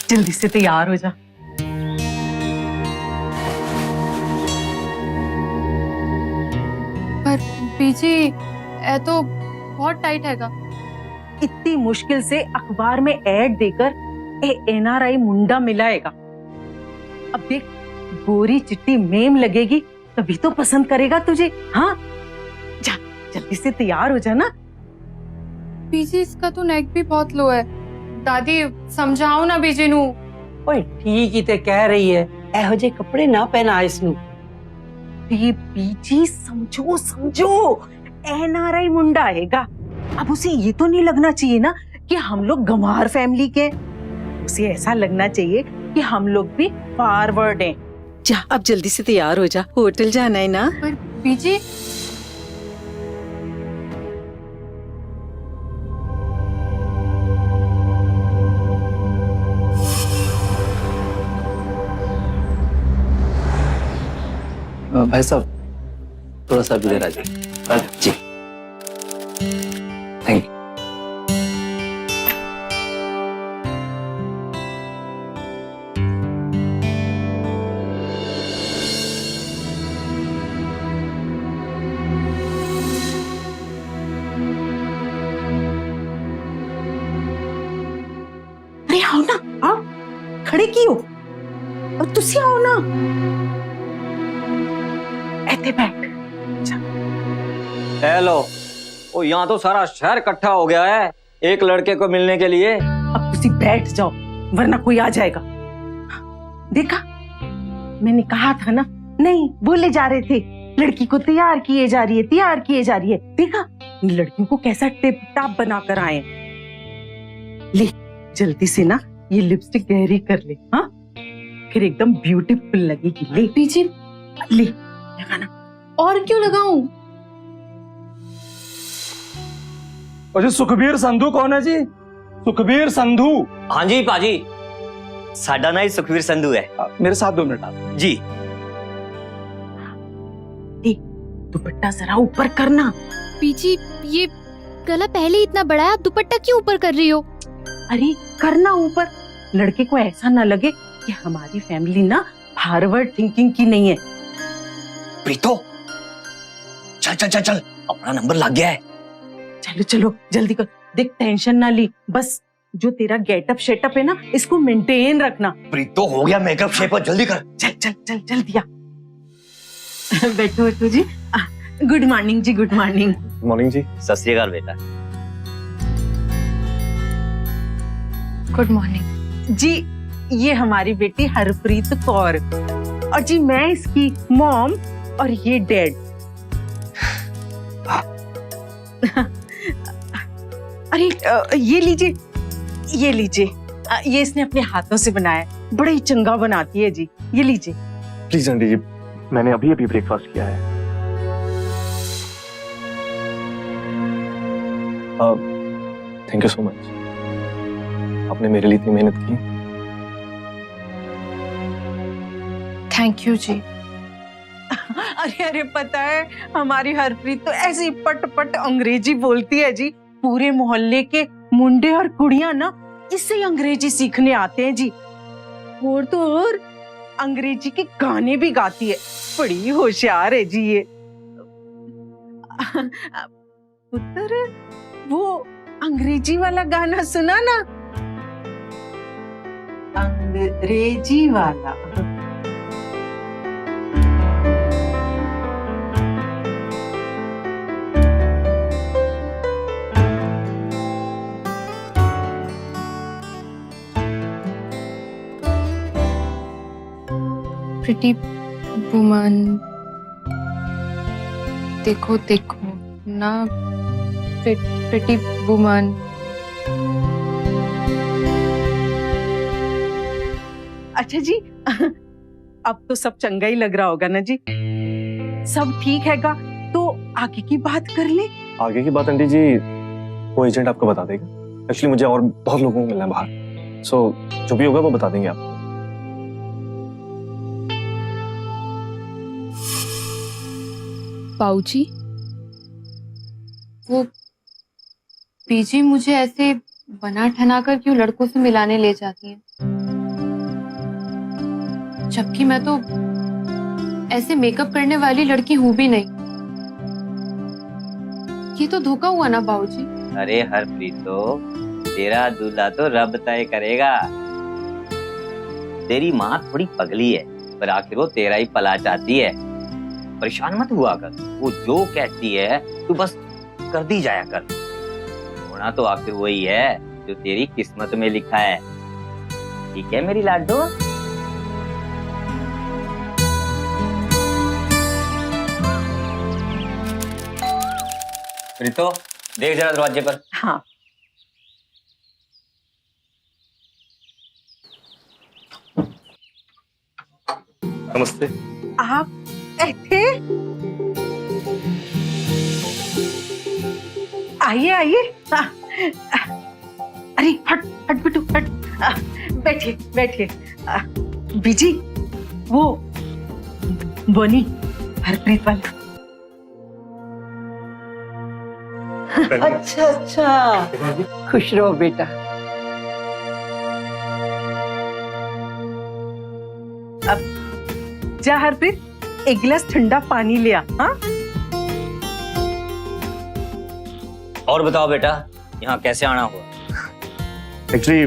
जल्दी से तैयार हो जा। पर पीजी ये तो बहुत टाइट हैगा। इतनी मुश्किल से अखबार में ऐड देकर NRI मुंडा मिलाएगा। अब देख, गोरी चिट्टी मेम लगेगी तभी तो पसंद करेगा तुझे। हाँ, जा जल्दी से तैयार हो जा ना। पीजी इसका तो नेक भी बहुत लो है। दादी समझाओ ना बीजी नू। ओए ठीक ही ते कह रही है, एहो जे कपड़े ना पहना इसनू। पीजी समझो समझो, NRI मुंडा आएगा। अब उसे ये तो नहीं लगना चाहिए ना कि हम लोग गंवार फैमिली के। उसे ऐसा लगना चाहिए कि हम लोग भी फॉरवर्ड हैं। जा अब जल्दी से तैयार हो जा, होटल जाना है ना। पर पीजी भाई साहब थोड़ा सा इधर आ जाइए। जी थैंक यू। अरे आओ ना, आओ, खड़े क्यों? और तुसी आओ ना, ऐसे बैठ। हेलो, ओ यहाँ तो सारा शहर इकट्ठा हो गया है एक लड़के को मिलने के लिए। अब तुसी बैठ जाओ वरना कोई आ जाएगा। देखा, मैंने कहा था ना। नहीं, बोले जा रहे थे लड़की को तैयार किए जा रही है, तैयार किए जा रही है। देखा, लड़कियों को कैसा टिप टाप बना कर आए। ले जल्दी से ना ये लिपस्टिक गहरी कर ले। हाँ, फिर एकदम ब्यूटीफुल लगेगी। ले पीजी ले लगाना। और क्यों लगाऊं? और जी सुखबीर संधू कौन है जी? सुखबीर संधू। हाँ जी पाजी, साडा ना ही सुखवीर संधू है। मेरे साथ 2 मिनट आप। जी दुपट्टा जरा ऊपर करना। पीजी ये गला पहले ही इतना बड़ा है, आप दुपट्टा क्यों ऊपर कर रही हो? अरे करना ऊपर, लड़के को ऐसा ना लगे कि हमारी फैमिली ना फॉरवर्ड थिंकिंग की नहीं है। प्रीतो, चल चल चल चल, अपना नंबर लग गया है। चलो चलो जल्दी कर। देख, टेंशन ना ली, बस जो तेरा गेटअप शेटअप है ना, इसको मेंटेन रखना। प्रीतो हो गया मेकअप शेप, जल्दी कर। चल चल चल चल दिया। बैठो बैठो जी। गुड मॉर्निंग जी, गुड मॉर्निंग। मॉर्निंग जी। सत श्री अकाल बेटा। गुड मॉर्निंग जी, ये हमारी बेटी हरप्रीत कौर, और जी मैं इसकी मॉम, और ये डैड। अरे ये लीजिए, ये लीजिए। ये इसने अपने हाथों से बनाया है, बड़ा ही चंगा बनाती है जी। ये लीजिए। प्लीज आंटी जी, मैंने अभी अभी ब्रेकफास्ट किया है। थैंक यू सो मच, आपने मेरे लिए इतनी मेहनत की। थैंक यू जी। अरे अरे, पता है हमारी हरप्रीत तो ऐसी पट पट अंग्रेजी बोलती है जी। पूरे मोहल्ले के मुंडे और कुड़ियां ना इससे ही अंग्रेजी सीखने आते हैं जी। और तो और अंग्रेजी के गाने भी गाती है। बड़ी होशियार है जी ये। पुत्र, वो अंग्रेजी वाला गाना सुना ना, अंग्रेजी वाला। प्रिटी वुमन, देखो देखो ना, प्रिटी वुमन। अच्छा जी, अब तो सब चंगा ही लग रहा होगा ना जी? सब ठीक हैगा तो आगे की बात कर ले। आगे की बात आंटी जी वो एजेंट आपको बता देगा। एक्चुअली मुझे और बहुत लोगों को मिलना है बाहर, सो जो भी होगा वो बता देंगे आपको। पाऊजी, वो पीजी मुझे ऐसे बना ठना कर क्यों लड़कों से मिलाने ले जाती है? जबकि मैं तो ऐसे मेकअप करने वाली लड़की हूं भी नहीं। ये तो धोखा हुआ ना बाबूजी। अरे हरप्रीतो, तेरा दूल्हा तो रब तय करेगा। तेरी माँ थोड़ी पगली है, पर आखिर वो तेरा ही भला चाहती है। परेशान मत हुआ कर, वो जो कहती है तू बस कर दी जाया कर। होना तो आखिर वही है जो तेरी किस्मत में लिखा है। ठीक है मेरी लाडो? प्रीतो, देख जरा दरवाजे पर। हाँ। नमस्ते। आप थे? आइए आइए। अरे हट हट बिट्टू हट। बैठिए बैठिए। बीजी, वो बनी हरप्रीत वाला। अच्छा अच्छा, खुश रहो बेटा। अब जा हरप्रीत, एक गिलास ठंडा पानी लिया। हाँ, और बताओ बेटा, यहाँ कैसे आना हुआ? एक्चुअली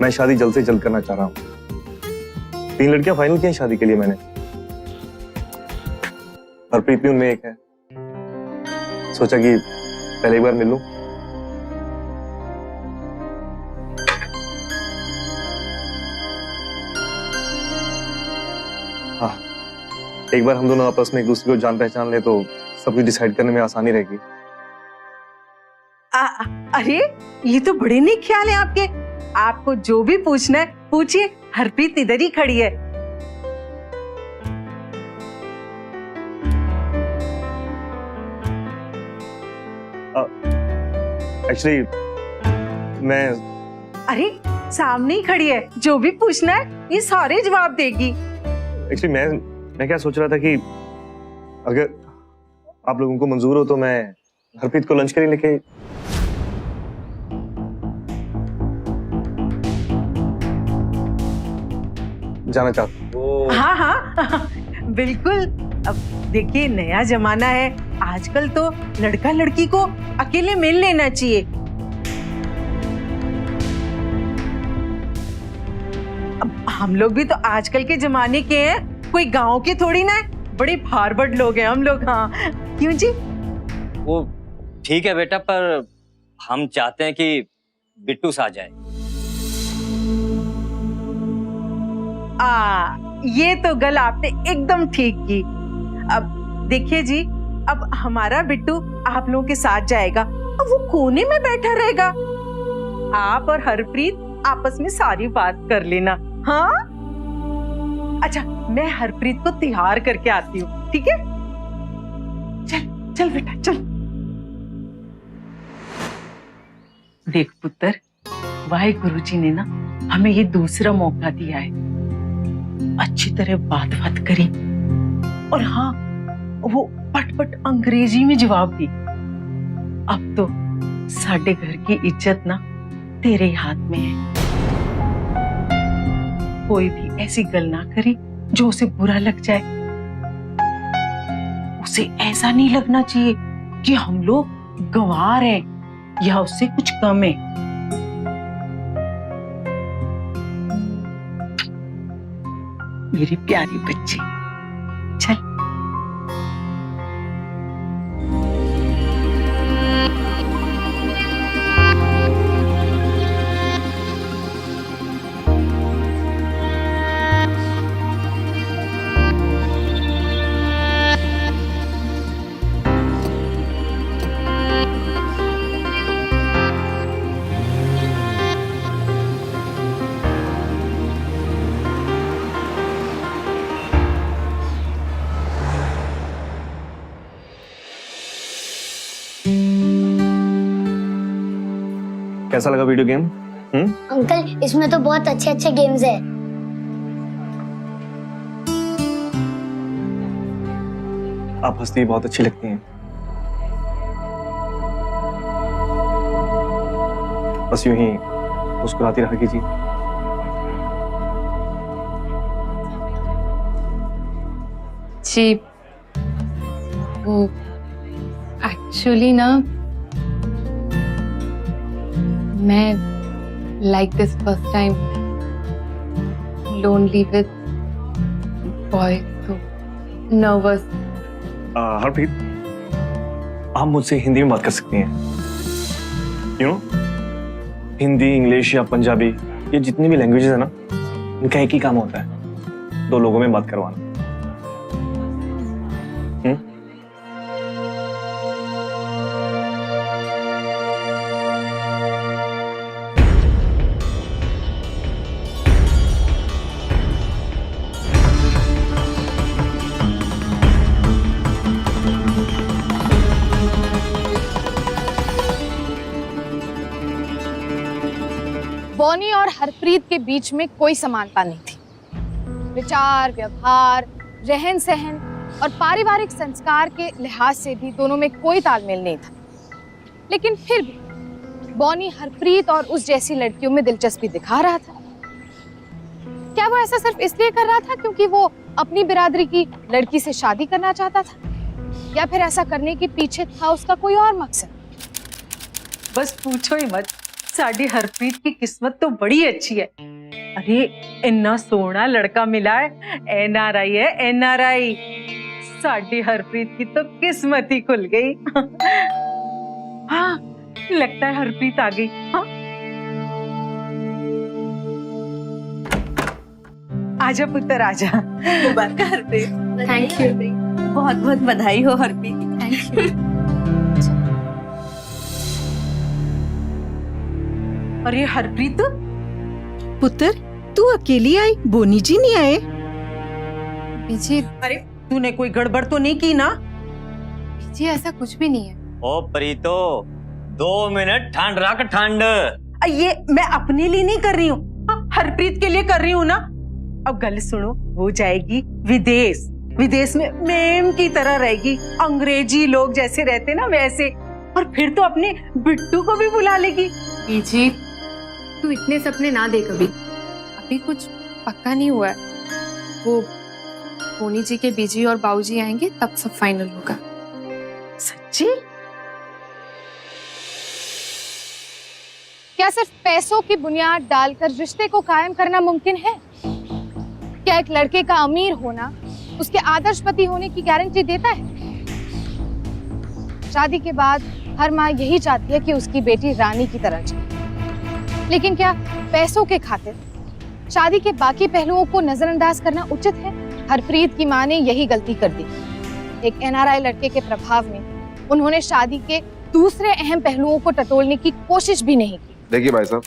मैं शादी जल्द से जल्द करना चाह रहा हूँ। 3 लड़कियां फाइनल की हैं शादी के लिए मैंने। हरप्रीत भी उनमें एक है। सोचा कि पहले एक बार मिल लूं। हाँ, एक बार हम दोनों आपस में एक दूसरे को जान पहचान ले तो सब कुछ डिसाइड करने में आसानी रहेगी। अरे ये तो बड़े नेक ख्याल है आपके। आपको जो भी पूछना है पूछिए, हरप्रीत इधर ही खड़ी है। एक्चुअली मैं अरे सामने ही खड़ी है, जो भी पूछना है ये सारे जवाब देगी। एक्चुअली मैं क्या सोच रहा था कि अगर आप लोगों को मंजूर हो तो मैं हरप्रीत को लंच के लिए लेके जाना चाहता हूँ। हाँ हाँ बिल्कुल। अब देखिए, नया जमाना है, आजकल तो लड़का लड़की को अकेले मिल लेना चाहिए। अब हम लोग भी तो आजकल के जमाने के हैं, कोई गांव के थोड़ी ना है, बड़े फारवर्ड लोग हैं हम लोग। हाँ क्यों जी? वो ठीक है बेटा, पर हम चाहते हैं कि बिट्टू सा जाए। ये तो गल आपने एकदम ठीक की। अब देखिए जी, अब हमारा बिट्टू आप लोगों के साथ जाएगा, अब वो कोने में बैठा रहेगा। आप और हरप्रीत आपस में सारी बात कर लेना। हाँ अच्छा, मैं हरप्रीत को तैयार करके आती हूँ, ठीक है? चल चल बेटा चल। देख पुत्र, वाहिगुरु जी ने ना हमें ये दूसरा मौका दिया है। अच्छी तरह बात करी, और हाँ, वो पट अंग्रेजी में जवाब दी। अब तो साडे घर की इज्जत ना तेरे हाथ में है। कोई भी ऐसी गल ना करे जो उसे बुरा लग जाए। उसे ऐसा नहीं लगना चाहिए कि हम लोग गंवार हैं या उससे कुछ कम है। मेरी प्यारी बच्ची, चल। कैसा लगा वीडियो गेम? अंकल, इसमें तो बहुत अच्छे अच्छे गेम्स है। आप हंसती बहुत अच्छी लगती हैं। बस यूं ही मुस्कुराती रहा कीजिए। जी वो एक्चुअली ना मैं like this first time lonely with boy तो नर्वस। हरप्रीत, आप मुझसे हिंदी में बात कर सकती हैं। यू नो, हिंदी, इंग्लिश या पंजाबी, ये जितनी भी लैंग्वेजेस है ना, इनका एक ही काम होता है, दो लोगों में बात करवाना। बॉनी और हरप्रीत के बीच में कोई समानता नहीं थी। विचार, व्यवहार, रहन सहन और पारिवारिक संस्कार के लिहाज से भी दोनों में कोई तालमेल नहीं था। लेकिन फिर भी बॉनी हरप्रीत और उस जैसी लड़कियों में दिलचस्पी दिखा रहा था। क्या वो ऐसा सिर्फ इसलिए कर रहा था क्योंकि वो अपनी बिरादरी की लड़की से शादी करना चाहता था, या फिर ऐसा करने के पीछे था उसका कोई और मकसद? बस पूछो ही मत, साडी हरप्रीत की किस्मत तो बड़ी अच्छी है। अरे इन्ना सोना लड़का मिला है, NRI है, NRI। साडी हरप्रीत की तो किस्मत ही खुल गई। हाँ, लगता है हरप्रीत आ गई। हाँ, आजा पुत्र आजा। मुबारक हरप्रीत। Thank you. बहुत बहुत बधाई हो हरप्रीत। Thank you. अरे हरप्रीत पुत्र, तू अकेली आई, बोनी जी नहीं आए? जी अरे तूने कोई गड़बड़ तो नहीं की ना? जी ऐसा कुछ भी नहीं है। ओ प्रीतो, 2 मिनट ठंड रख, ठंड। ये मैं अपने लिए नहीं कर रही हूँ, हरप्रीत के लिए कर रही हूँ ना। अब गल सुनो, वो जाएगी विदेश, विदेश में मेम की तरह रहेगी, अंग्रेजी लोग जैसे रहते ना वैसे, और फिर तो अपने बिट्टू को भी बुला लेगी। जी तू इतने सपने ना दे कभी, अभी कुछ पक्का नहीं हुआ है। वो बोनी जी के बीजी और बाऊजी आएंगे तब सब फाइनल होगा। सच्ची? क्या सिर्फ पैसों की बुनियाद डालकर रिश्ते को कायम करना मुमकिन है? क्या एक लड़के का अमीर होना उसके आदर्श पति होने की गारंटी देता है? शादी के बाद हर माँ यही चाहती है कि उसकी बेटी रानी की तरह जिए, लेकिन क्या पैसों के खातिर शादी के बाकी पहलुओं को नजरअंदाज करना उचित है? हरप्रीत की माँ ने यही गलती कर दी। एक NRI लड़के के प्रभाव में उन्होंने शादी के दूसरे अहम पहलुओं को टटोलने की कोशिश भी नहीं की। देखिए भाई साहब,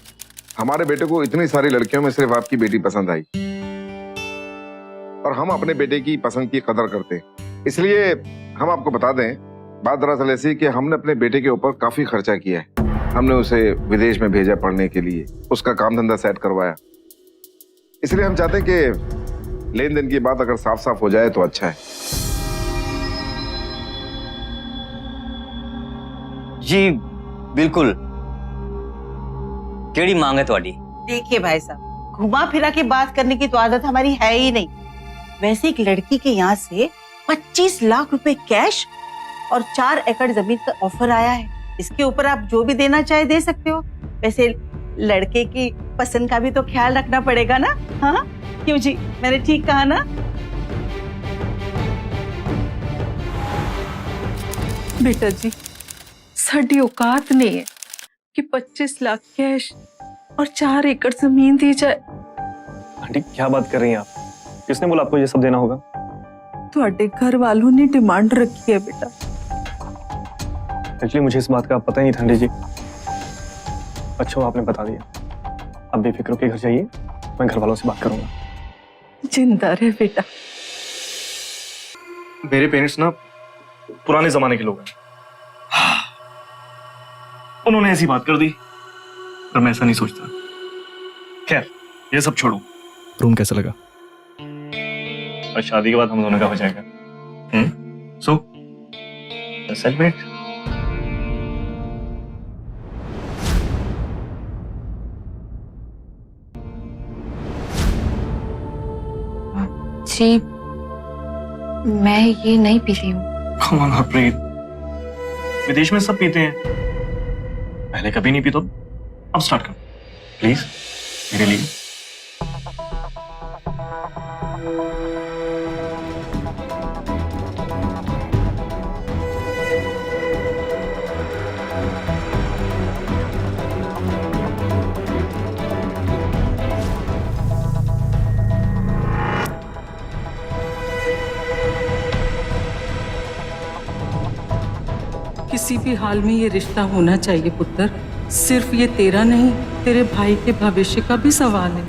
हमारे बेटे को इतनी सारी लड़कियों में सिर्फ आपकी बेटी पसंद आई, और हम अपने बेटे की पसंद की कदर करते हैं। इसलिए हम आपको बता दें, बात दरअसल ऐसी कि हमने अपने बेटे के ऊपर काफी खर्चा किया है। हमने उसे विदेश में भेजा पढ़ने के लिए, उसका काम धंधा सेट करवाया। इसलिए हम चाहते हैं कि लेन देन की बात अगर साफ साफ हो जाए तो अच्छा है। जी बिल्कुल। केड़ी मांग है ਤੁਹਾਡੀ? देखिए भाई साहब, घुमा फिरा के बात करने की तो आदत हमारी है ही नहीं। वैसे एक लड़की के यहाँ से 25 लाख रुपए कैश और 4 एकड़ जमीन का ऑफर आया है। इसके ऊपर आप जो भी देना चाहे दे सकते हो। वैसे लड़के की पसंद का भी तो ख्याल रखना पड़ेगा ना। हाँ क्यों जी, मैंने ठीक कहा ना? बेटा जी, साडी औकात नहीं है कि 25 लाख कैश और 4 एकड़ जमीन दी जाए। आंटी क्या बात कर रही हैं आप? किसने बोला आपको ये सब देना होगा? ਤੁਹਾਡੇ घर वालों ने डिमांड रखी है बेटा। एक्चुअली मुझे इस बात का पता ही नहीं था आंटी जी। अच्छा आपने बता दिया। अब बेफिक्र होकर घर जाइए, मैं घर वालों से बात करूंगा। जिंदा रहे बेटा। मेरे पेरेंट्स ना पुराने जमाने के लोग हैं। उन्होंने ऐसी बात कर दी, पर मैं ऐसा नहीं सोचता। खैर ये सब छोड़ो, रूम कैसा लगा? और शादी के बाद हम दोनों का हो जाएगा। सो सेलिब्रेट। जी मैं ये नहीं पीती हूँ। कम ऑन हरप्रीत, विदेश में सब पीते हैं, पहले कभी नहीं पी तो अब स्टार्ट कर प्लीज मेरे लिए। किसी भी हाल में ये रिश्ता होना चाहिए पुत्र। सिर्फ ये तेरा नहीं, तेरे भाई के भविष्य का भी सवाल है।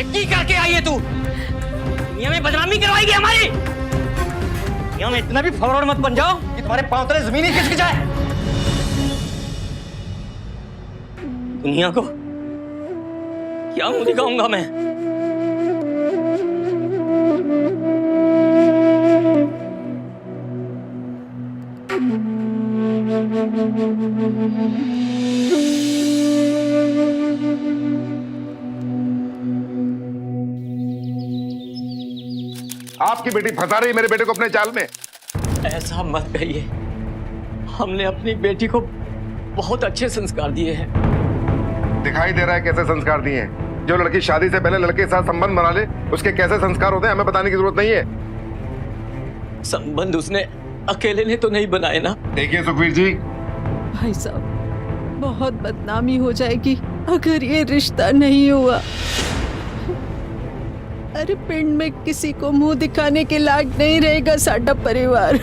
की करके आई है तू? दुनिया में बदनामी करवाएगी हमारी? दुनिया में इतना भी फॉरवर्ड मत बन जाओ कि तुम्हारे पांव तले जमीन ही खिसक जाए। दुनिया को क्या मुंह दिखाऊंगा मैं? आपकी बेटी फंसा रही है मेरे बेटे को अपने जाल में। ऐसा मत कहिए, हमने अपनी बेटी को बहुत अच्छे संस्कार दिए हैं। दिखाई दे रहा है कैसे संस्कार दिए हैं। जो लड़की शादी से पहले लड़के के साथ संबंध बना ले, उसके कैसे संस्कार होते हैं हमें बताने की जरूरत नहीं है। संबंध उसने अकेले ने तो नहीं बनाए ना। देखिए सुखवीर जी, भाई साहब, बहुत बदनामी हो जाएगी अगर ये रिश्ता नहीं हुआ। अरे पिंड में किसी को मुंह दिखाने के लायक नहीं रहेगा साडा परिवार।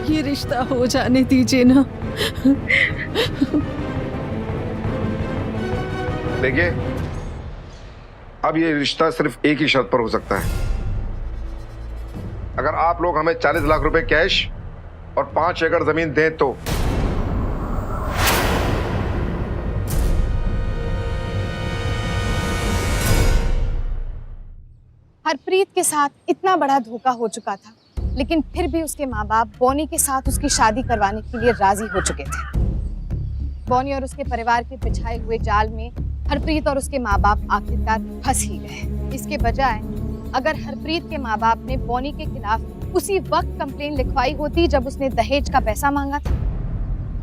ये रिश्ता हो जाने दीजिए ना। देखिए, अब ये रिश्ता सिर्फ एक ही शर्त पर हो सकता है। अगर आप लोग हमें 40 लाख रुपए कैश और 5 एकड़ जमीन दें तो। हरप्रीत के साथ इतना बड़ा धोखा हो चुका था, लेकिन फिर भी उसके माँ बाप बॉनी के साथ उसकी शादी करवाने के लिए राजी हो चुके थे। बॉनी और उसके परिवार के बिछाए हुए जाल में हरप्रीत और उसके माँ बाप आखिरकार फंस ही गए। इसके बजाय अगर हरप्रीत के माँ बाप ने बॉनी के खिलाफ उसी वक्त कंप्लेन लिखवाई होती जब उसने दहेज का पैसा मांगा था,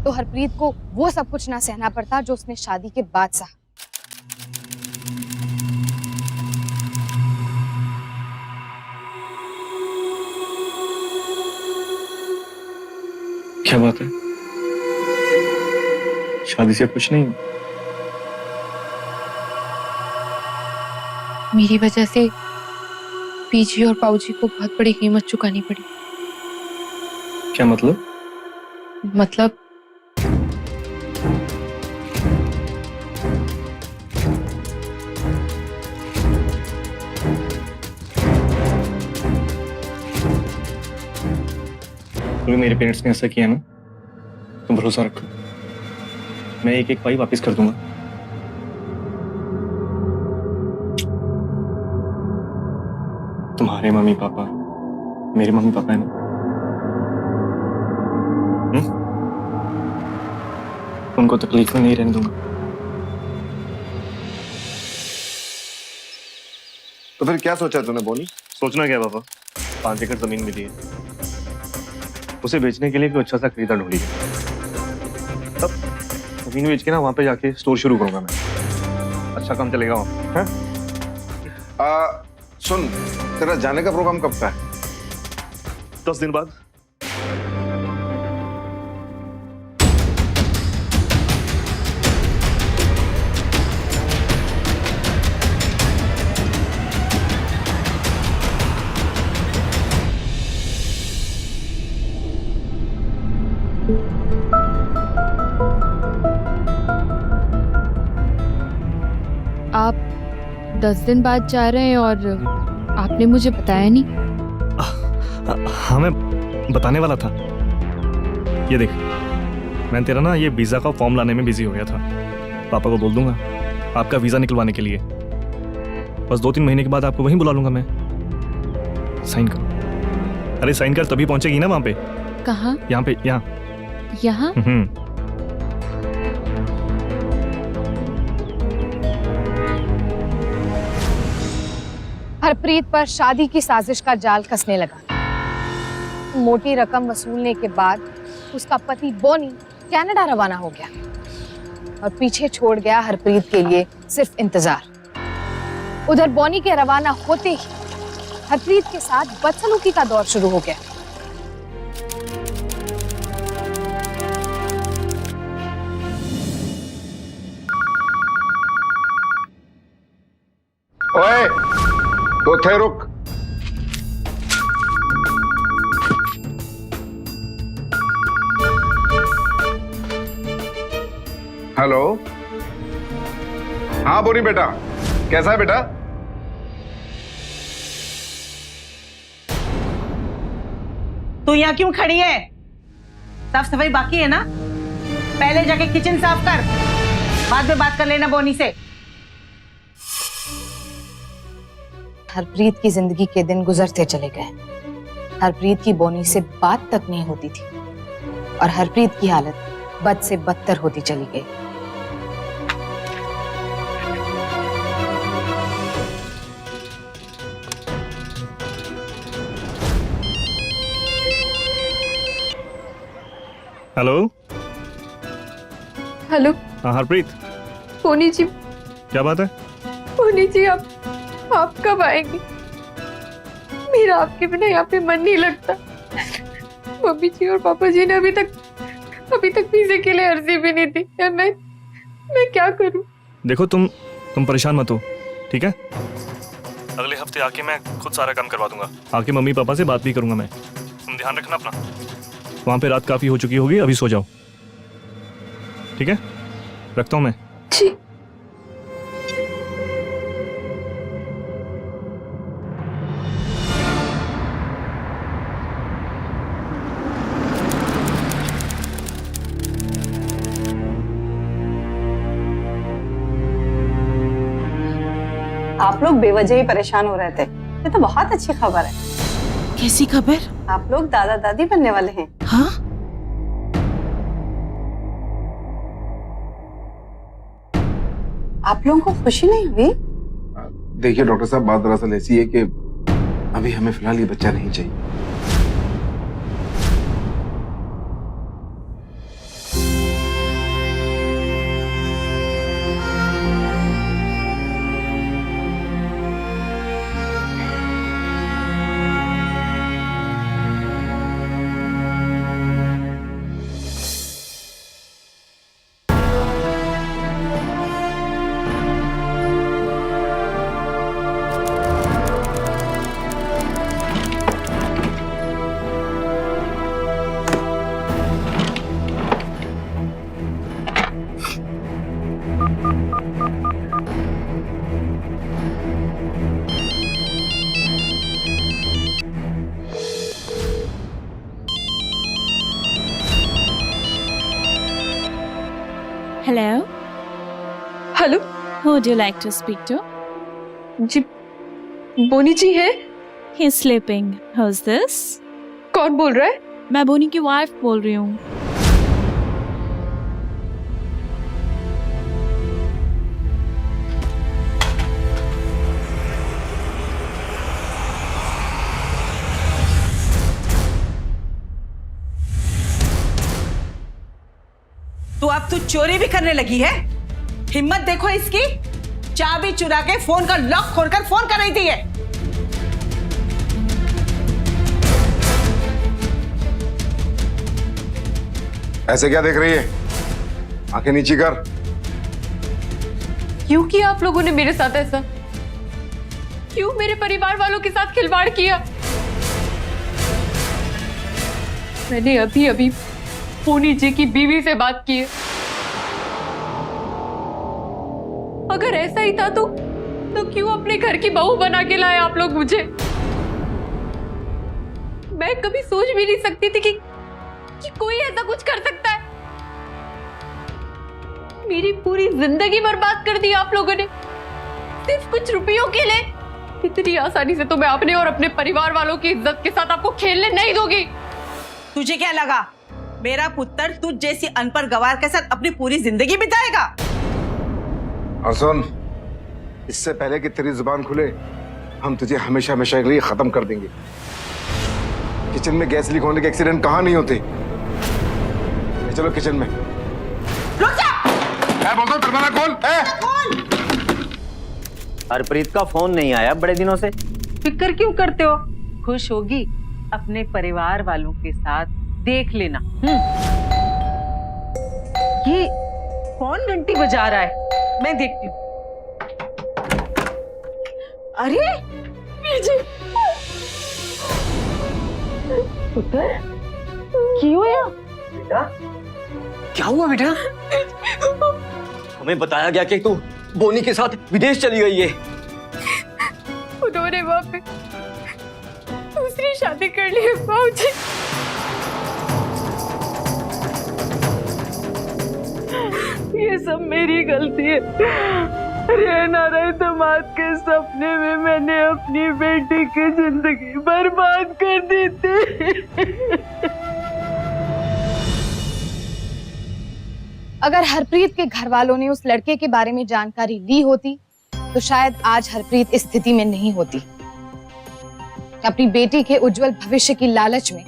तो हरप्रीत को वो सब कुछ ना सहना पड़ता जो उसने शादी के बाद सहा। क्या बात है? शादी से कुछ नहीं? मेरी वजह से पीजी और पाऊजी को बहुत बड़ी कीमत चुकानी पड़ी। क्या मतलब? मतलब तो मेरे पेरेंट्स ने ऐसा किया ना, तुम भरोसा रखो, मैं एक एक पाई वापस कर दूंगा। तुम्हारे मम्मी पापा मेरे मम्मी पापा है ना। उनको तकलीफ में नहीं रहने दूंगा। तो फिर क्या सोचा तूने बोनी? सोचना क्या पापा, 5 एकड़ जमीन मिली है, उसे बेचने के लिए कोई अच्छा सा खरीदार ढूंढिए। तब जमीन बेच के ना वहां पे जाके स्टोर शुरू करूंगा मैं। अच्छा काम चलेगा वहां। सुन, तेरा जाने का प्रोग्राम कब का है? 10 दिन बाद। आप 10 दिन बाद जा रहे हैं और आपने मुझे बताया नहीं। हाँ, मैं बताने वाला था। ये देख, मैं तेरा ना ये वीजा का फॉर्म लाने में बिजी हो गया था। पापा को बोल दूंगा आपका वीजा निकलवाने के लिए। बस 2-3 महीने के बाद आपको वहीं बुला लूंगा मैं। साइन कर। अरे साइन कर, तभी पहुंचेगी ना वहां पे। कहाँ? यहाँ पे, यहाँ यहाँ? हरप्रीत पर शादी की साजिश का जाल कसने लगा। मोटी रकम वसूलने के बाद उसका पति बॉनी कनाडा रवाना हो गया और पीछे छोड़ गया हरप्रीत के लिए सिर्फ इंतजार। उधर बॉनी के रवाना होते ही हरप्रीत के साथ बदसलूकी का दौर शुरू हो गया। ओए, तो थे रुक। हेलो, हाँ बोनी बेटा, कैसा है बेटा? तू यहाँ क्यों खड़ी है? साफ सफाई बाकी है ना? पहले जाके किचन साफ कर, बाद में बात कर लेना बोनी से। हरप्रीत की जिंदगी के दिन गुजरते चले गए। हरप्रीत की बॉनी से बात तक नहीं होती थी और हरप्रीत की हालत बद से बदतर होती चली गई। हेलो। हेलो। हाँ हरप्रीत। पोनी जी। क्या बात है? पोनी जी आप कब आएंगे? मेरा आपके बिना यहाँ पे मन नहीं लगता। मम्मी जी और पापा जी ने अभी तक पिज़्ज़े के लिए अर्जी भी नहीं दी। यार मैं क्या करूँ? देखो तुम परेशान मत हो, ठीक है? अगले हफ्ते आके मैं खुद सारा काम करवा दूंगा। आके मम्मी पापा से बात भी करूंगा मैं। तुम ध्यान रखना अपना। वहां पे रात काफी हो चुकी होगी, अभी सो जाओ, ठीक है? रखता हूं मैं। जी। आप लोग बेवजह ही परेशान हो रहे थे, ये तो बहुत अच्छी खबर है। कैसी खबर? आप लोग दादा दादी बनने वाले हैं। हाँ? आप लोगों को खुशी नहीं हुई? देखिए डॉक्टर साहब, बात दरअसल ऐसी है कि अभी हमें फिलहाल ये बच्चा नहीं चाहिए। Hello. Hello. Who would you like to speak to? जी बोनी जी है? He's sleeping. Who's this? कौन बोल रहा है? मैं बोनी की वाइफ बोल रही हूँ। तू अब तू चोरी भी करने लगी है? हिम्मत देखो इसकी, चाबी चुरा के फोन का लॉक खोलकर फोन कर रही थी ये। ऐसे क्या देख रही है? आंखें नीची कर। क्यों किया आप लोगों ने मेरे साथ ऐसा? क्यों मेरे परिवार वालों के साथ खिलवाड़ किया? मैंने अभी पोनी जी की बीवी से बात की है। अगर ऐसा ही था तो क्यों अपने घर की बहू बना के लाए आप लोग मुझे? मैं कभी सोच भी नहीं सकती थी कि कोई ऐसा कुछ कर सकता है। मेरी पूरी जिंदगी बर्बाद कर दी आप लोगों ने सिर्फ कुछ रुपयों के लिए। इतनी आसानी से तो मैं अपने और अपने परिवार वालों की इज्जत के साथ आपको खेलने नहीं दूंगी। तुझे क्या लगा मेरा पुत्र तुझ जैसी अनपढ़ गवार के साथ अपनी पूरी जिंदगी बिताएगा। और सुन, इससे पहले कि तेरी जुबान खुले हम तुझे हमेशा हमेशा के लिए खत्म कर देंगे। किचन में गैस लीक होने के एक्सीडेंट कहाँ नहीं होते। चलो किचन में। रुक जा। बोलता हूँ दरवाजा खोल। हरप्रीत का फोन नहीं आया बड़े दिनों से। फिक्र क्यों करते हो? खुश होगी अपने परिवार वालों के साथ, देख लेना। ये कौन घंटी बजा रहा है? मैं देखती हूँ। अरे पुत्र क्यों होया? बेटा क्या हुआ बेटा? हमें बताया गया कि तू बोनी के साथ विदेश चली गई है। उन्होंने वहां पे दूसरी शादी कर ली है बाबूजी। ये सब मेरी गलती है। रहना रहे दामाद के सपने में मैंने अपनी बेटी की जिंदगी बर्बाद कर दी थी। अगर हरप्रीत के घर वालों ने उस लड़के के बारे में जानकारी ली होती तो शायद आज हरप्रीत इस स्थिति में नहीं होती। अपनी बेटी के उज्जवल भविष्य की लालच में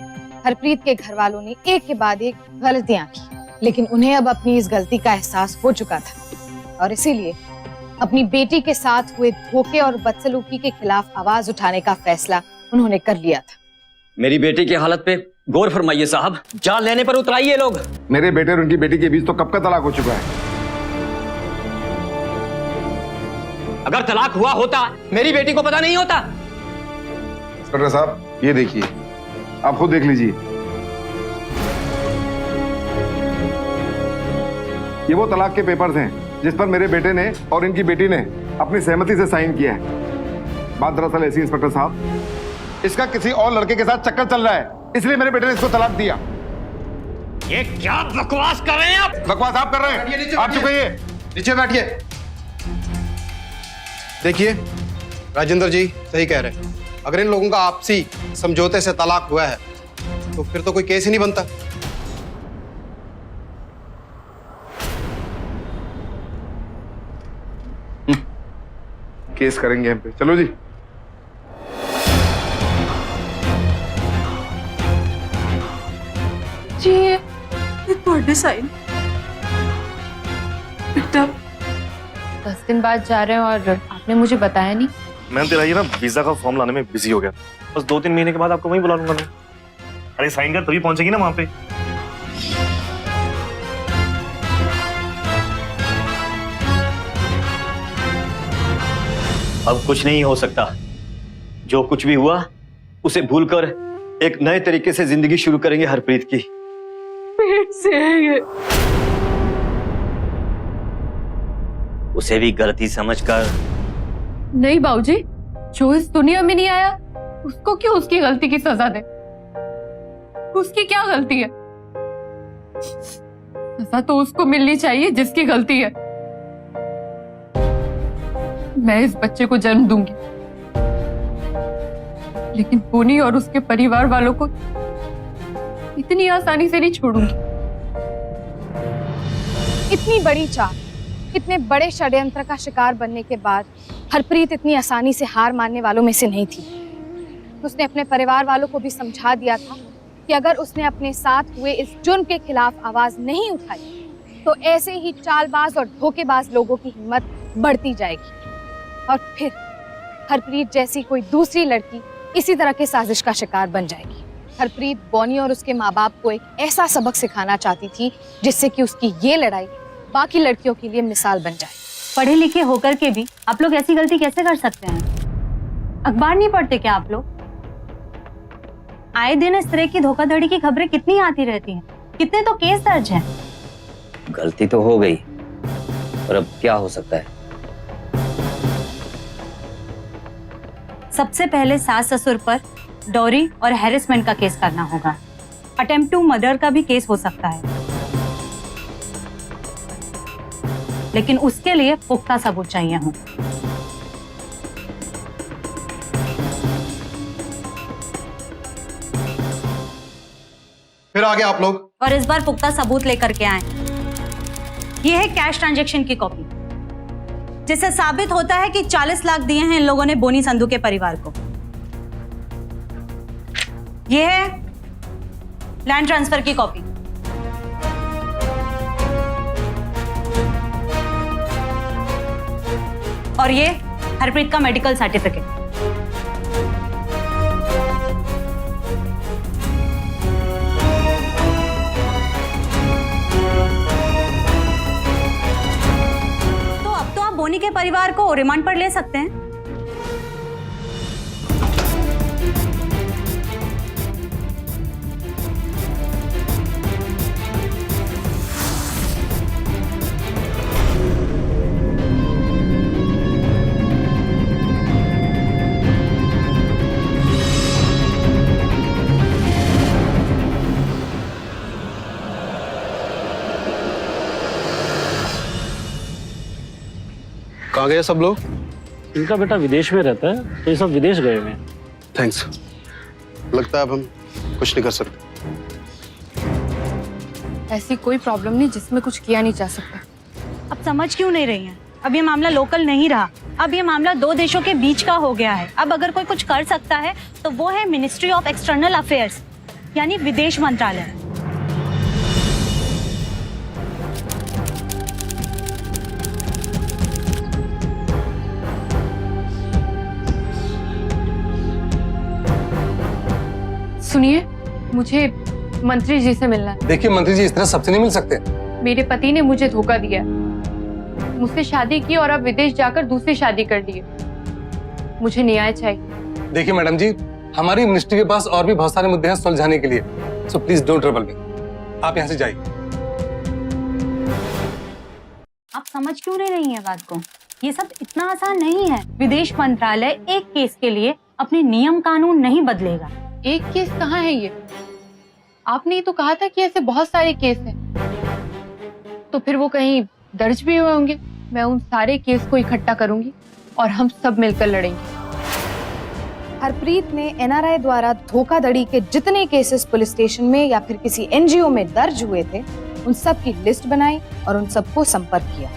हरप्रीत के घर वालों ने एक के बाद एक गलतियां की, लेकिन उन्हें अब अपनी इस गलती का एहसास हो चुका था और इसीलिए अपनी बेटी के साथ हुए धोखे और बदसलूकी के खिलाफ आवाज उठाने का फैसला उन्होंने कर लिया था। मेरी बेटी की हालत पे गौर फरमाइए साहब, जान लेने पर उतराइए लोग। मेरे बेटे और उनकी बेटी के बीच तो कब का तलाक हो चुका है। अगर तलाक हुआ होता मेरी बेटी को पता नहीं होता। इंस्पेक्टर साहब ये देखिए, आप खुद देख लीजिए। ये वो तलाक के पेपर्स हैं जिस पर मेरे बेटे ने और इनकी बेटी ने अपनी सहमति से साइन किया है। बात दरअसल ऐसी इंस्पेक्टर साहब, इसका किसी और लड़के के साथ चक्कर चल रहा है, इसलिए मेरे बेटे ने इसको तलाक दिया। ये क्या बकवास कर रहे हैं आप? बकवास आप कर रहे हैं। आप चुप रहिए, नीचे बैठिए। देखिए राजेंद्र जी सही कह रहे हैं, अगर इन लोगों का आपसी समझौते से तलाक हुआ है तो फिर तो कोई केस ही नहीं बनता। केस करेंगे हम पे। चलो जी। जी ये थोड़े साइन बेटा 10 दिन बाद जा रहे हैं और आपने मुझे बताया नहीं। मैं तेरा ये ना वीजा का फॉर्म लाने में बिजी हो गया, बस 2-3 महीने के बाद आपको वहीं बुला लूंगा मैं। अरे साइन कर तभी पहुंचेगी ना वहां पे। अब कुछ नहीं हो सकता। जो कुछ भी हुआ उसे भूलकर एक नए तरीके से जिंदगी शुरू करेंगे हरप्रीत की। पेट से है ये। उसे भी गलती समझकर। नहीं बाबूजी, जो इस दुनिया में नहीं आया उसको क्यों उसकी गलती की सजा दे? उसकी क्या गलती है? सजा तो उसको मिलनी चाहिए जिसकी गलती है। मैं इस बच्चे को जन्म दूंगी, लेकिन पूनी और उसके परिवार वालों को इतनी आसानी से नहीं छोड़ूंगी। इतनी बड़ी चाल, इतने बड़े षड्यंत्र का शिकार बनने के बाद हरप्रीत इतनी आसानी से हार मानने वालों में से नहीं थी। उसने अपने परिवार वालों को भी समझा दिया था कि अगर उसने अपने साथ हुए इस जुर्म के खिलाफ आवाज नहीं उठाई तो ऐसे ही चालबाज और धोखेबाज लोगों की हिम्मत बढ़ती जाएगी और फिर हरप्रीत जैसी कोई दूसरी लड़की इसी तरह के साजिश का शिकार बन जाएगी। हरप्रीत बॉनी और उसके माँ बाप को एक ऐसा सबक सिखाना चाहती थी जिससे कि उसकी ये लड़ाई बाकी लड़कियों के लिए मिसाल बन जाए। पढ़े लिखे होकर के भी आप लोग ऐसी गलती कैसे कर सकते हैं? अखबार नहीं पढ़ते क्या आप लोग? आए दिन इस तरह की धोखाधड़ी की खबरें कितनी आती रहती हैं, कितने तो केस दर्ज हैं। गलती तो हो गई, पर अब क्या हो सकता है? सबसे पहले सास ससुर पर डॉरी और हैरेसमेंट का केस करना होगा। अटेम्प्ट टू मर्डर का भी केस हो सकता है, लेकिन उसके लिए पुख्ता सबूत चाहिए हों। फिर आगे आप लोग। और इस बार पुख्ता सबूत लेकर के आए। ये है कैश ट्रांजैक्शन की कॉपी, जिससे साबित होता है कि 40 लाख दिए हैं इन लोगों ने बोनी संधू के परिवार को। ये है लैंड ट्रांसफर की कॉपी। और ये हरप्रीत का मेडिकल सर्टिफिकेट। तो अब तो आप बोनी के परिवार को रिमांड पर ले सकते हैं। कहाँ गए सब लोग? इनका बेटा विदेश में रहता है, तो ये सब विदेश गए हुए हैं। थैंक्स। लगता है अब हम कुछ नहीं कर सकते। ऐसी कोई प्रॉब्लम नहीं जिसमें कुछ किया नहीं जा सकता। अब समझ क्यों नहीं रही हैं? अब ये मामला लोकल नहीं रहा, अब ये मामला दो देशों के बीच का हो गया है। अब अगर कोई कुछ कर सकता है तो वो है मिनिस्ट्री ऑफ एक्सटर्नल अफेयर्स, यानी विदेश मंत्रालय। सुनिए, मुझे मंत्री जी से मिलना है। देखिए मंत्री जी, इस तरह सबसे नहीं मिल सकते। मेरे पति ने मुझे धोखा दिया, मुझसे शादी की और अब विदेश जाकर दूसरी शादी कर ली है। मुझे न्याय चाहिए। देखिए मैडम जी, हमारी मिनिस्ट्री के पास और भी बहुत सारे मुद्दे हैं सुलझाने के लिए, so please don't trouble me. आप यहाँ से जाइए। आप समझ क्यों नहीं रही हैं बात को? ये सब इतना आसान नहीं है। विदेश मंत्रालय एक केस के लिए अपने नियम कानून नहीं बदलेगा। एक केस कहाँ है ये? आपने ही तो कहा था कि ऐसे बहुत सारे केस हैं। तो फिर वो कहीं दर्ज भी हुए होंगे। मैं उन सारे केस को इकट्ठा करूंगी और हम सब मिलकर लड़ेंगे। हरप्रीत ने एनआरआई द्वारा धोखाधड़ी के जितने केसेस पुलिस स्टेशन में या फिर किसी एनजीओ में दर्ज हुए थे, उन सब की लिस्ट बनाई और उन सबको संपर्क किया।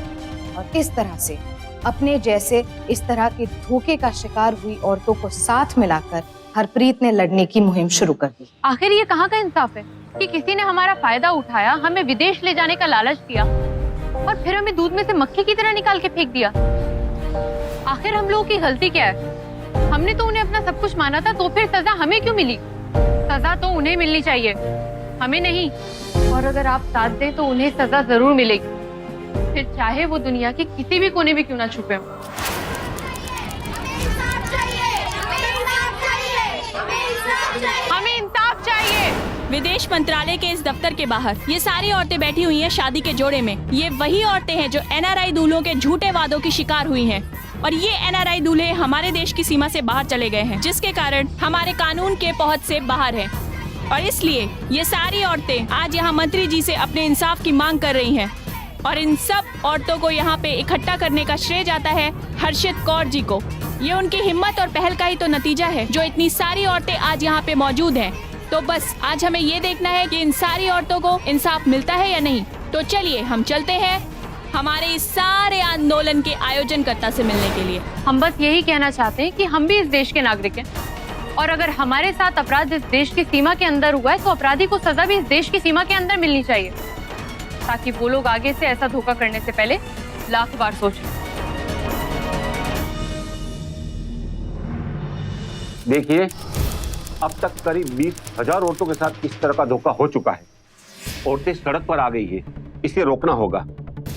और इस तरह से अपने जैसे इस तरह के धोखे का शिकार हुई औरतों को साथ मिलाकर हरप्रीत ने लड़ने की मुहिम शुरू कर दी। आखिर ये कहाँ का इंसाफ है कि किसी ने हमारा फायदा उठाया, हमें विदेश ले जाने का लालच दिया और फिर हमें दूध में से मक्खी की तरह निकाल के फेंक दिया। आखिर हम लोगों की गलती क्या है? हमने तो उन्हें अपना सब कुछ माना था, तो फिर सजा हमें क्यों मिली? सजा तो उन्हें मिलनी चाहिए, हमें नहीं। और अगर आप साथ दें तो उन्हें सजा जरूर मिलेगी, फिर चाहे वो दुनिया के किसी भी कोने में क्यों ना छुपे हों। हमें इंसाफ चाहिए। विदेश मंत्रालय के इस दफ्तर के बाहर ये सारी औरतें बैठी हुई हैं शादी के जोड़े में। ये वही औरतें हैं जो एनआरआई दूल्हों के झूठे वादों की शिकार हुई हैं। और ये एनआरआई दूल्हे हमारे देश की सीमा से बाहर चले गए हैं, जिसके कारण हमारे कानून के पहुंच से बाहर हैं। और इसलिए ये सारी औरतें आज यहाँ मंत्री जी से अपने इंसाफ की मांग कर रही हैं। और इन सब औरतों को यहाँ पे इकट्ठा करने का श्रेय जाता है हर्षित कौर जी को। ये उनकी हिम्मत और पहल का ही तो नतीजा है जो इतनी सारी औरतें आज यहाँ पे मौजूद हैं। तो बस आज हमें ये देखना है कि इन सारी औरतों को इंसाफ मिलता है या नहीं। तो चलिए हम चलते हैं हमारे इस सारे आंदोलन के आयोजनकर्ता से मिलने के लिए। हम बस यही कहना चाहते हैं कि हम भी इस देश के नागरिक हैं और अगर हमारे साथ अपराध इस देश की सीमा के अंदर हुआ है तो अपराधी को सजा भी इस देश की सीमा के अंदर मिलनी चाहिए, ताकि वो लोग आगे से ऐसा धोखा करने से पहले लाख बार सोचें। देखिए, अब तक करीब 20,000 औरतों के साथ इस तरह का धोखा हो चुका है। औरतें सड़क पर आ गई है, इसे रोकना होगा।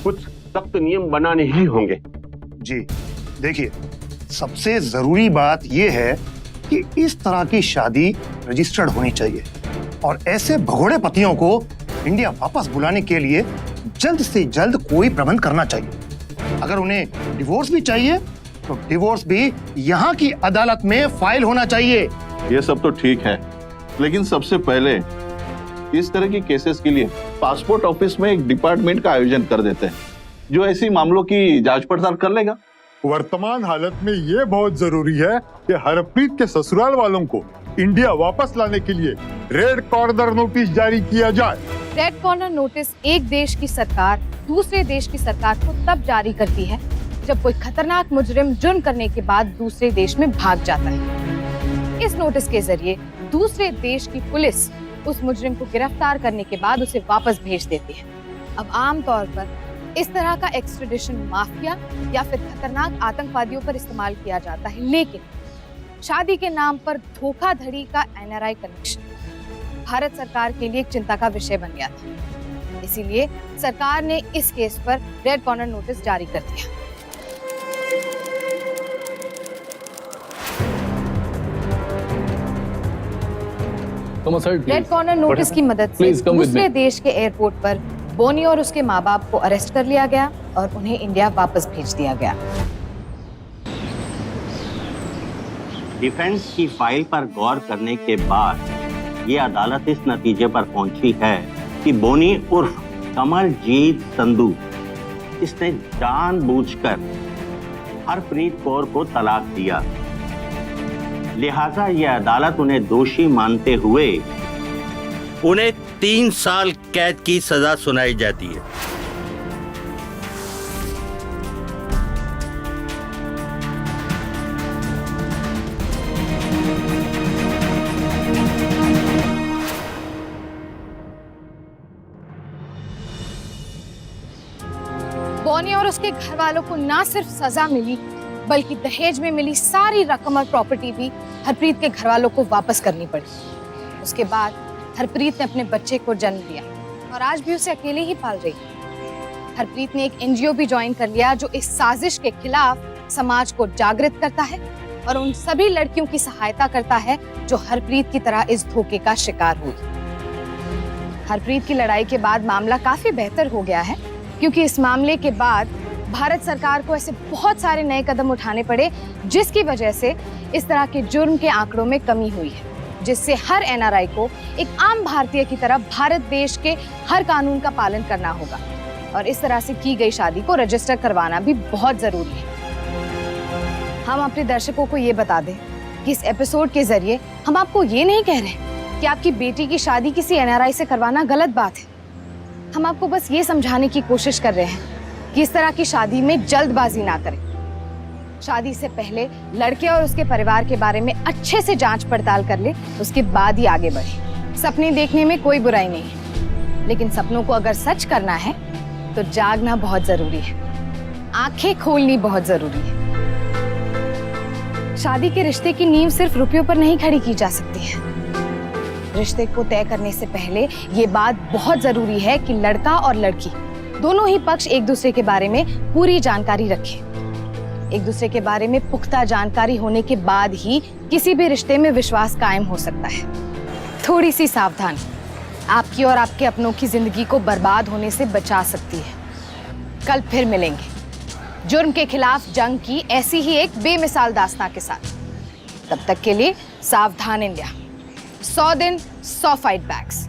कुछ सख्त नियम बनाने ही होंगे। जी देखिए, सबसे जरूरी बात यह है कि इस तरह की शादी रजिस्टर्ड होनी चाहिए और ऐसे भगोड़े पतियों को इंडिया वापस बुलाने के लिए जल्द से जल्द कोई प्रबंध करना चाहिए। अगर उन्हें डिवोर्स भी चाहिए तो डिवोर्स भी यहाँ की अदालत में फाइल होना चाहिए। ये सब तो ठीक है, लेकिन सबसे पहले इस तरह की केसेस के लिए पासपोर्ट ऑफिस में एक डिपार्टमेंट का आयोजन कर देते हैं जो ऐसी मामलों की जांच पड़ताल कर लेगा। वर्तमान हालत में ये बहुत जरूरी है कि हरप्रीत के ससुराल वालों को इंडिया वापस लाने के लिए रेड कॉर्नर नोटिस जारी किया जाए। रेड कॉर्नर नोटिस एक देश की सरकार दूसरे देश की सरकार को तब जारी करती है जब कोई खतरनाक मुजरिम जुर्म करने के बाद दूसरे देश में भाग जाता है। इस नोटिस के जरिए दूसरे देश की पुलिस उस मुजरिम को गिरफ्तार करने के बाद उसे वापस भेज देती है। अब आम तौर पर इस तरह का एक्सट्रेडिशन माफिया या फिर खतरनाक आतंकवादियों पर इस्तेमाल किया जाता है, लेकिन शादी के नाम पर धोखाधड़ी का एनआरआई कनेक्शन भारत सरकार के लिए एक चिंता का विषय बन गया था। इसीलिए सरकार ने इस केस पर रेड कॉर्नर नोटिस जारी कर दिया। रेड कॉर्नर नोटिस की मदद से दूसरे देश के एयरपोर्ट पर बोनी और उसके माँ बाप को अरेस्ट कर लिया गया और उन्हें इंडिया वापस भेज दिया गया। डिफेंस की फाइल पर गौर करने के बाद ये अदालत इस नतीजे पर पहुंची है कि बोनी उर्फ कमलजीत संधू इसने जानबूझकर हरप्रीत कौर को तलाक दिया। लिहाजा यह अदालत उन्हें दोषी मानते हुए उन्हें 3 साल कैद की सजा सुनाई जाती है। बोनी और उसके घर वालों को ना सिर्फ सजा मिली बल्कि दहेज में मिली सारी रकम और प्रॉपर्टी भी हरप्रीत के घर वालों को वापस करनी पड़ी। उसके बाद हरप्रीत ने अपने बच्चे को जन्म दिया और आज भी उसे अकेले ही पाल रही है। हरप्रीत ने एक एनजीओ भी ज्वाइन कर लिया जो इस साजिश के खिलाफ समाज को जागृत करता है और उन सभी लड़कियों की सहायता करता है जो हरप्रीत की तरह इस धोखे का शिकार हुई। हरप्रीत की लड़ाई के बाद मामला काफी बेहतर हो गया है, क्योंकि इस मामले के बाद भारत सरकार को ऐसे बहुत सारे नए कदम उठाने पड़े जिसकी वजह से इस तरह के जुर्म के आंकड़ों में कमी हुई है, जिससे हर एनआरआई को एक आम भारतीय की तरह भारत देश के हर कानून का पालन करना होगा और इस तरह से की गई शादी को रजिस्टर करवाना भी बहुत जरूरी है। हम अपने दर्शकों को ये बता दें कि इस एपिसोड के जरिए हम आपको ये नहीं कह रहे कि आपकी बेटी की शादी किसी एनआरआई से करवाना गलत बात है। हम आपको बस ये समझाने की कोशिश कर रहे हैं कि इस तरह की शादी में जल्दबाजी ना करें। शादी से पहले लड़के और उसके परिवार के बारे में अच्छे से जांच पड़ताल कर ले, उसके बाद ही आगे बढ़े। सपने देखने में कोई बुराई नहीं है, लेकिन सपनों को अगर सच करना है तो जागना बहुत जरूरी है, आंखें खोलनी बहुत जरूरी है। शादी के रिश्ते की नींव सिर्फ रुपयों पर नहीं खड़ी की जा सकती है। रिश्ते को तय करने से पहले ये बात बहुत जरूरी है कि लड़का और लड़की दोनों ही पक्ष एक दूसरे के बारे में पूरी जानकारी रखें। एक दूसरे के बारे में पुख्ता जानकारी होने के बाद ही किसी भी रिश्ते में विश्वास कायम हो सकता है। थोड़ी सी सावधानी आपकी और आपके अपनों की जिंदगी को बर्बाद होने से बचा सकती है। कल फिर मिलेंगे जुर्म के खिलाफ जंग की ऐसी ही एक बेमिसाल दास्तां के साथ। तब तक के लिए सावधान इंडिया। 100 दिन 100 फाइट बैक्स।